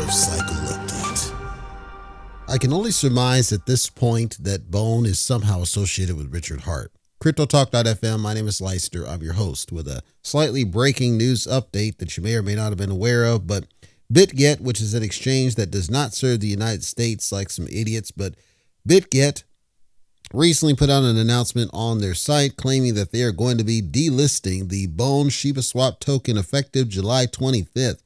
of cycle update. I can only surmise at this point that Bone is somehow associated with Richard Hart. CryptoTalk.fm, my name is Leicester. I'm your host with a slightly breaking news update that you may or may not have been aware of, but Bitget, which is an exchange that does not serve the United States like some idiots, but Bitget recently put out an announcement on their site claiming that they are going to be delisting the Bone Shibaswap token effective July 25th.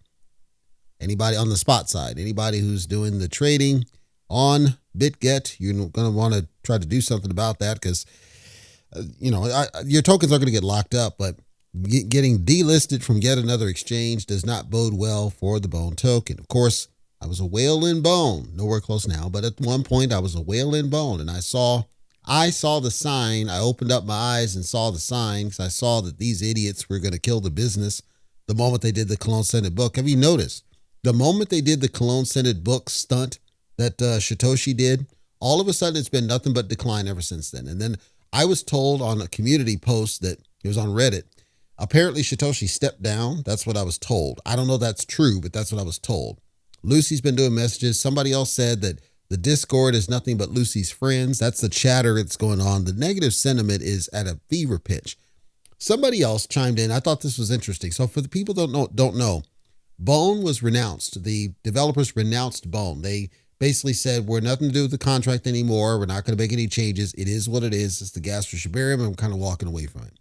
Anybody on the spot side, anybody who's doing the trading on Bitget, you're going to want to try to do something about that because, your tokens are going to get locked up, but getting delisted from yet another exchange does not bode well for the Bone token. Of course, I was a whale in Bone, nowhere close now, but at one point I was a whale in Bone, and I saw the sign. I opened up my eyes and saw the sign because I saw that these idiots were going to kill the business the moment they did the cologne scented book. Have you noticed? The moment they did the cologne scented book stunt that Satoshi did, all of a sudden it's been nothing but decline ever since then. And then I was told on a community post that it was on Reddit, apparently Satoshi stepped down. That's what I was told. I don't know if that's true, but that's what I was told. Lucy's been doing messages. Somebody else said that the Discord is nothing but Lucy's friends. That's the chatter that's going on. The negative sentiment is at a fever pitch. Somebody else chimed in. I thought this was interesting. So for the people who don't know, Bone was renounced. The developers renounced Bone. They basically said, we're nothing to do with the contract anymore. We're not going to make any changes. It is what it is. It's the gas for Shibarium, and I'm kind of walking away from it.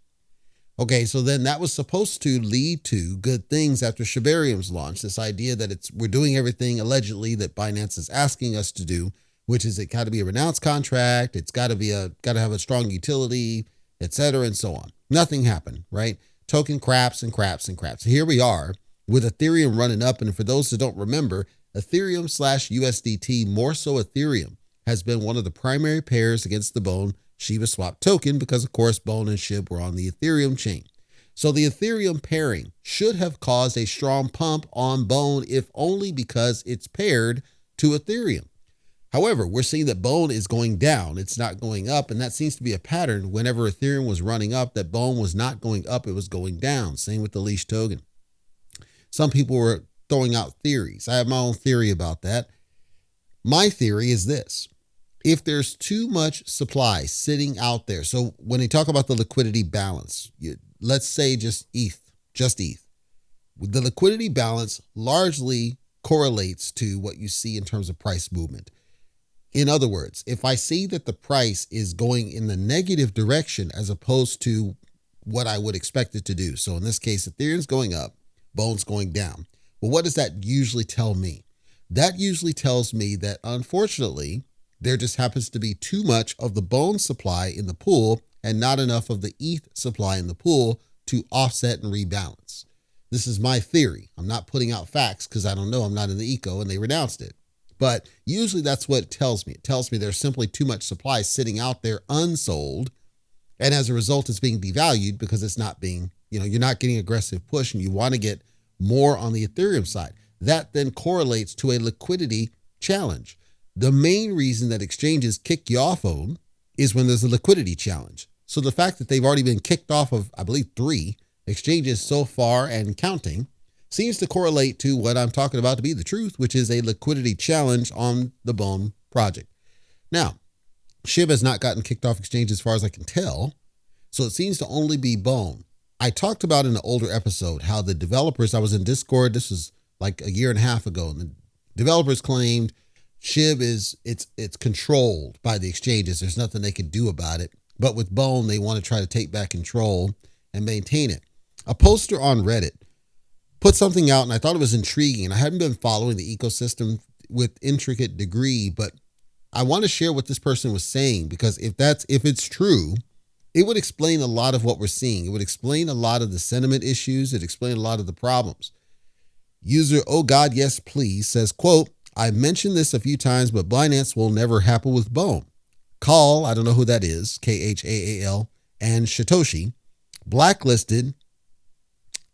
Okay, so then that was supposed to lead to good things after Shibarium's launch. This idea that we're doing everything allegedly that Binance is asking us to do, which is it got to be a renounced contract. It's got to have a strong utility, et cetera, and so on. Nothing happened, right? Token craps and craps and craps. Here we are with Ethereum running up. And for those who don't remember, Ethereum/USDT, more so Ethereum, has been one of the primary pairs against the Bone Shibaswap token because, of course, Bone and Shib were on the Ethereum chain. So the Ethereum pairing should have caused a strong pump on Bone, if only because it's paired to Ethereum. However, we're seeing that Bone is going down. It's not going up. And that seems to be a pattern. Whenever Ethereum was running up, that Bone was not going up. It was going down. Same with the leash token. Some people were throwing out theories. I have my own theory about that. My theory is this. If there's too much supply sitting out there, so when they talk about the liquidity balance, let's say just ETH, the liquidity balance largely correlates to what you see in terms of price movement. In other words, if I see that the price is going in the negative direction as opposed to what I would expect it to do. So in this case, Ethereum's going up, Bone's going down. Well, what does that usually tell me? That usually tells me that, unfortunately, there just happens to be too much of the Bone supply in the pool and not enough of the ETH supply in the pool to offset and rebalance. This is my theory. I'm not putting out facts because I don't know. I'm not in the eco and they renounced it. But usually that's what it tells me. It tells me there's simply too much supply sitting out there unsold. And as a result, it's being devalued because it's not being, you're not getting aggressive push and you want to get more on the Ethereum side. That then correlates to a liquidity challenge. The main reason that exchanges kick you off of is when there's a liquidity challenge. So the fact that they've already been kicked off of, I believe, 3 exchanges so far and counting seems to correlate to what I'm talking about to be the truth, which is a liquidity challenge on the Bone project. Now, Shib has not gotten kicked off exchange as far as I can tell, so it seems to only be Bone. I talked about in an older episode how the developers, I was in Discord, this was like a year and a half ago, and the developers claimed Shib it's controlled by the exchanges. There's nothing they can do about it. But with Bone, they want to try to take back control and maintain it. A poster on Reddit put something out, and I thought it was intriguing. And I hadn't been following the ecosystem with intricate degree, but I want to share what this person was saying, because if it's true, it would explain a lot of what we're seeing. It would explain a lot of the sentiment issues. It explain a lot of the problems. User, oh God, yes, please, says, quote, I mentioned this a few times, but Binance will never happen with Bone. Call, I don't know who that is, Khaal, and Satoshi blacklisted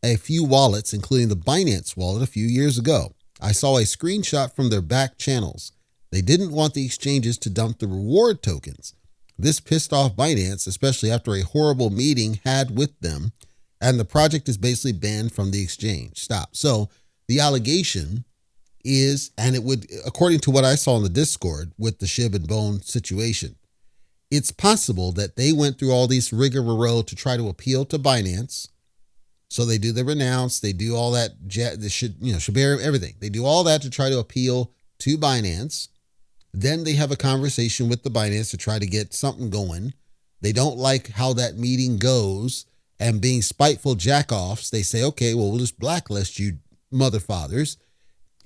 a few wallets, including the Binance wallet a few years ago. I saw a screenshot from their back channels. They didn't want the exchanges to dump the reward tokens. This pissed off Binance, especially after a horrible meeting had with them, and the project is basically banned from the exchange. Stop. So the allegation is, and it would, according to what I saw in the Discord with the Shib and Bone situation, it's possible that they went through all these rigmarole to try to appeal to Binance. So they do the renounce, they do all that, Shibarium, everything. They do all that to try to appeal to Binance. Then they have a conversation with the Binance to try to get something going. They don't like how that meeting goes, and being spiteful jackoffs, they say, okay, well, we'll just blacklist you mother fathers.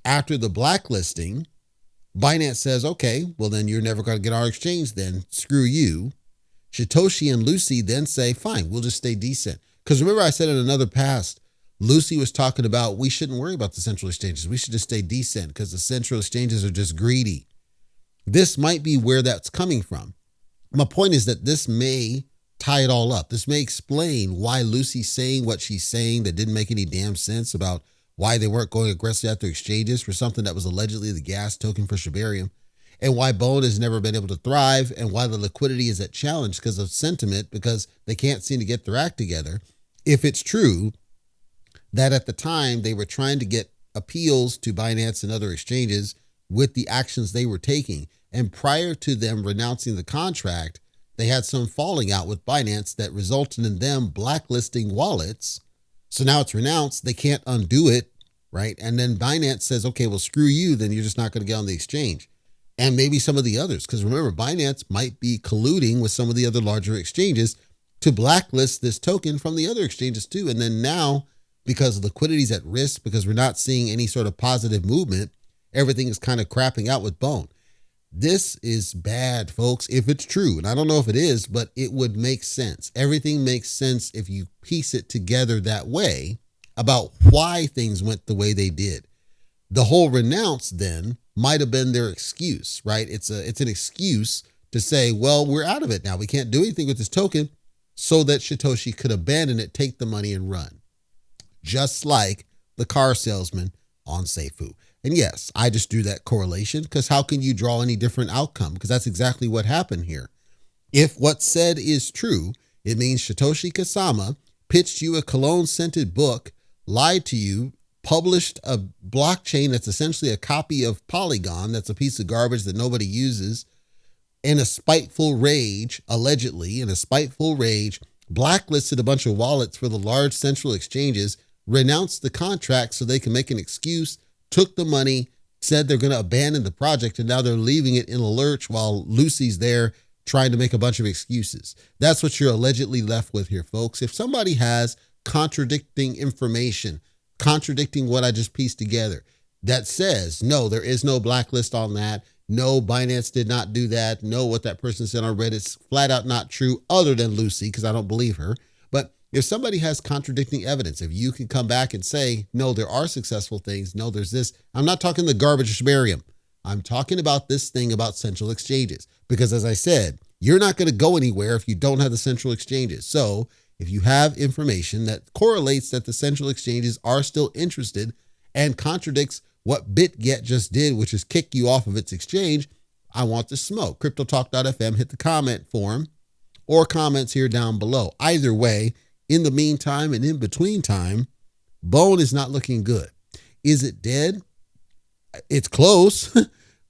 After the blacklisting, Binance says, okay, well, then you're never going to get our exchange then. Screw you. Satoshi and Lucy then say, fine, we'll just stay decent. Because remember I said in another past, Lucy was talking about we shouldn't worry about the central exchanges. We should just stay decent because the central exchanges are just greedy. This might be where that's coming from. My point is that this may tie it all up. This may explain why Lucy's saying what she's saying that didn't make any damn sense about why they weren't going aggressively after exchanges for something that was allegedly the gas token for Shibarium, and why Bone has never been able to thrive, and why the liquidity is at challenge because of sentiment, because they can't seem to get their act together. If it's true that at the time they were trying to get appeals to Binance and other exchanges with the actions they were taking, and prior to them renouncing the contract, they had some falling out with Binance that resulted in them blacklisting wallets. So now it's renounced. They can't undo it, right? And then Binance says, okay, well, screw you. Then you're just not going to get on the exchange. And maybe some of the others. Because remember, Binance might be colluding with some of the other larger exchanges to blacklist this token from the other exchanges too. And then now, because liquidity is at risk, because we're not seeing any sort of positive movement, everything is kind of crapping out with Bone. This is bad, folks, if it's true. And I don't know if it is, but it would make sense. Everything makes sense if you piece it together that way about why things went the way they did. The whole renounce then might have been their excuse, right? It's an excuse to say, well, we're out of it now. We can't do anything with this token, so that Satoshi could abandon it, take the money and run. Just like the car salesman on Seifu. And yes, I just drew that correlation because how can you draw any different outcome? Because that's exactly what happened here. If what's said is true, it means Satoshi Kasama pitched you a cologne-scented book, lied to you, published a blockchain that's essentially a copy of Polygon, that's a piece of garbage that nobody uses, in a spiteful rage, allegedly, in a spiteful rage, blacklisted a bunch of wallets for the large central exchanges, renounced the contract so they can make an excuse, took the money, said they're going to abandon the project, and now they're leaving it in a lurch while Lucy's there trying to make a bunch of excuses. That's what you're allegedly left with here, folks. If somebody has contradicting information, contradicting what I just pieced together, that says, no, there is no blacklist on that. No, Binance did not do that. No, what that person said on Reddit's flat out not true, other than Lucy, because I don't believe her. But if somebody has contradicting evidence, if you can come back and say, no, there are successful things. No, there's this. I'm not talking the garbage of Shibarium. I'm talking about this thing about central exchanges. Because as I said, you're not going to go anywhere if you don't have the central exchanges. So if you have information that correlates that the central exchanges are still interested and contradicts what Bitget just did, which is kick you off of its exchange, I want the smoke. CryptoTalk.fm, hit the comment form or comments here down below. Either way, in the meantime and in between time, Bone is not looking good. Is it dead? It's close.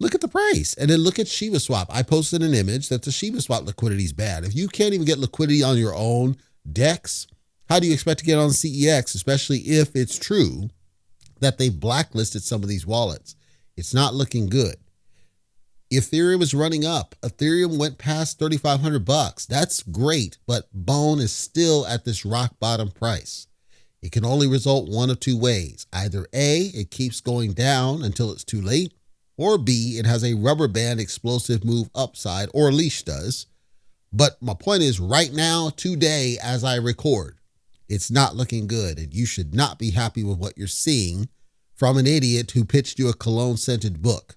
Look at the price. And then look at Shibaswap. I posted an image that the Shibaswap liquidity is bad. If you can't even get liquidity on your own DEX, how do you expect to get on CEX, especially if it's true that they blacklisted some of these wallets? It's not looking good. Ethereum is running up. Ethereum went past $3,500. That's great, but Bone is still at this rock bottom price. It can only result one of two ways. Either A, it keeps going down until it's too late, or B, it has a rubber band explosive move upside, or Leash does. But my point is right now, today, as I record, it's not looking good, and you should not be happy with what you're seeing from an idiot who pitched you a cologne-scented book.